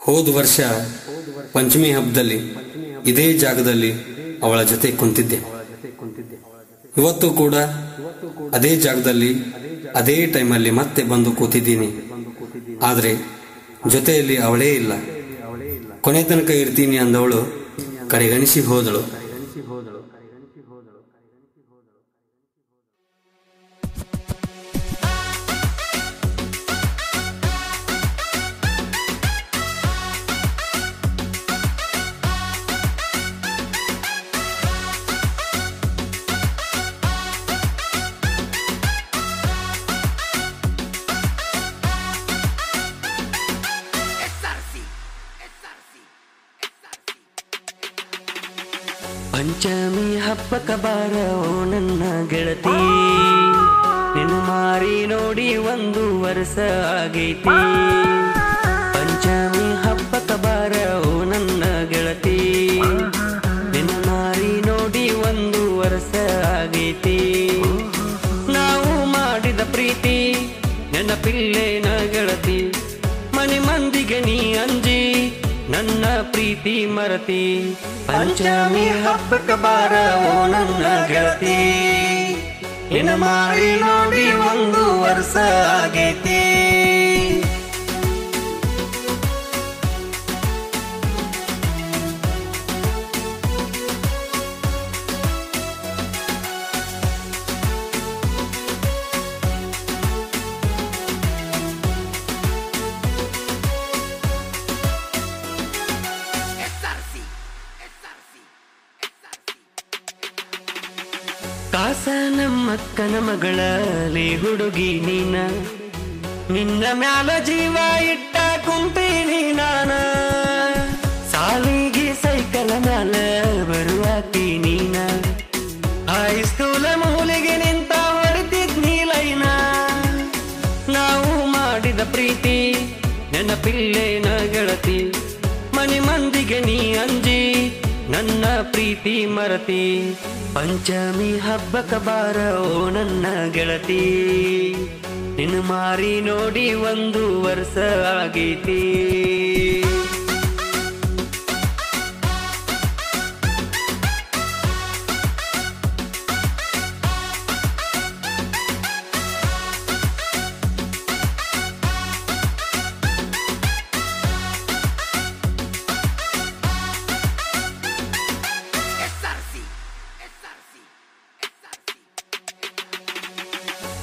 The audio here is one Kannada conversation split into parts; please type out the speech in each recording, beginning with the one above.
ಹೋದ ವರ್ಷ ಪಂಚಮಿ ಹಬ್ಬದಲ್ಲಿ ಇದೇ ಜಾಗದಲ್ಲಿ ಅವಳ ಜೊತೆ ಕುಂತಿದ್ದೆ. ಇವತ್ತು ಕೂಡ ಅದೇ ಜಾಗದಲ್ಲಿ ಅದೇ ಟೈಮಲ್ಲಿ ಮತ್ತೆ ಬಂದು ಕೂತಿದ್ದೀನಿ. ಆದರೆ ಜೊತೆಯಲ್ಲಿ ಅವಳೇ ಇಲ್ಲ. ಕೊನೆ ತನಕ ಇರ್ತೀನಿ ಅಂದವಳು ಕಡೆಗಣಿಸಿ ಹೋದಳು. ಪಂಚಮಿ ಹಬ್ಬಕ್ಕ ಬಾರೋ ನನ್ನ ಗೆಳತಿ, ನಿನ್ನ ಮಾರಿ ನೋಡಿ 1 ವರ್ಷ ಆಗೈತಿ. ಪಂಚಮಿ ಹಬ್ಬಕ್ಕ ಬಾರೋ ನನ್ನ ಗೆಳತಿ, ನಿನ್ನ ಮಾರಿ ನೋಡಿ 1 ವರ್ಷ ಆಗೈತಿ. ನಾವು ಮಾಡಿದ ಪ್ರೀತಿ ನೆನಪಿಲ್ಲೇನ ಗೆಳತಿ, ಮನೆ ಮಂದಿಗೆ ನೀ ಅಂಜಿ ನನ್ನ ಪ್ರೀತಿ ಮರತಿ. ಪಂಚಮಿ ಹಬ್ಬಕ್ಕ ಬಾರೋ ನನ್ನ ಗೆಳತಿ, ನಿನ್ನ ಮಾರಿ ನೋಡಿ 1 ವರ್ಷ ಆಗೈತಿ. ಕಾಸ ನಮ್ಮಕ್ಕನ ಮಗಳಲ್ಲಿ ಹುಡುಗಿ ನೀನ, ನಿನ್ನ ಮ್ಯಾಲ ಜೀವ ಇಟ್ಟ ಕುಂತೀನಿ ನಾನ. ಸಾಲಿಗೆ ಸೈಕಲ್ ಮ್ಯಾಲ ಬರುವಾತಿ ನೀನ, ಹೈಸ್ಕೂಲ ಮೂಲೆಗೆ ನಿಂತ ಹೊಡೆತಿದ್ನಿ ಲೈನ. ನಾವು ಮಾಡಿದ ಪ್ರೀತಿ ನೆನಪಿಲ್ಲೇನ ಗೆಳತಿ, ಮನೆ ಮಂದಿಗೆ ನೀ ಅಂಜಿ ನನ್ನ ಪ್ರೀತಿ ಮರತಿ. ಪಂಚಮಿ ಹಬ್ಬಕ್ಕ ಬಾರೋ ನನ್ನ ಗೆಳತಿ, ನಿನ್ನ ಮಾರಿ ನೋಡಿ 1 ವರ್ಷ ಆಗೈತಿ.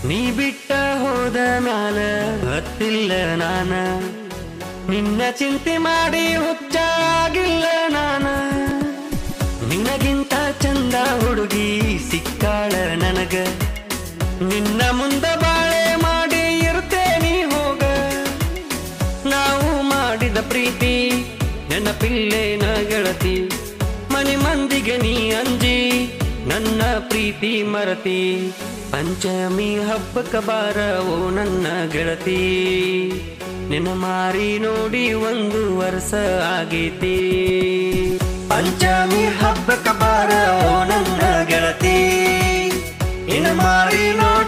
ನೀ ಬಿಟ್ಟ ಹೋದ ಮ್ಯಾಲ ಹತ್ತಿಲ್ಲ ನಾನ, ನಿನ್ನ ಚಿಂತೆ ಮಾಡಿ ಹುಚ್ಚಾಗಿಲ್ಲ ನಾನ. ನಿನಗಿಂತ ಚಂದ ಹುಡುಗಿ ಸಿಕ್ಕಾಳ ನನಗ, ನಿನ್ನ ಮುಂದ ಬಾಳೆ ಮಾಡಿ ಇರ್ತೇನಿ ಹೋಗ. ನಾವು ಮಾಡಿದ ಪ್ರೀತಿ ನೆನಪಿಲ್ಲೇನ ಗೆಳತಿ, ಮನೆ ಮಂದಿಗೆ ನೀ ಅಂಜಿ ನನ್ನ ಪ್ರೀತಿ ಮರತಿ. ಪಂಚಮಿ ಹಬ್ಬಕ್ಕ ಬಾರೋ ನನ್ನ ಗೆಳತಿ, ನಿನ್ನ ಮಾರಿ ನೋಡಿ 1 ವರ್ಷ ಆಗೈತಿ. ಪಂಚಮಿ ಹಬ್ಬಕ್ಕ ಬಾರೋ ನನ್ನ ಗೆಳತಿ, ನಿನ್ನ ಮಾರಿ ನೋಡಿ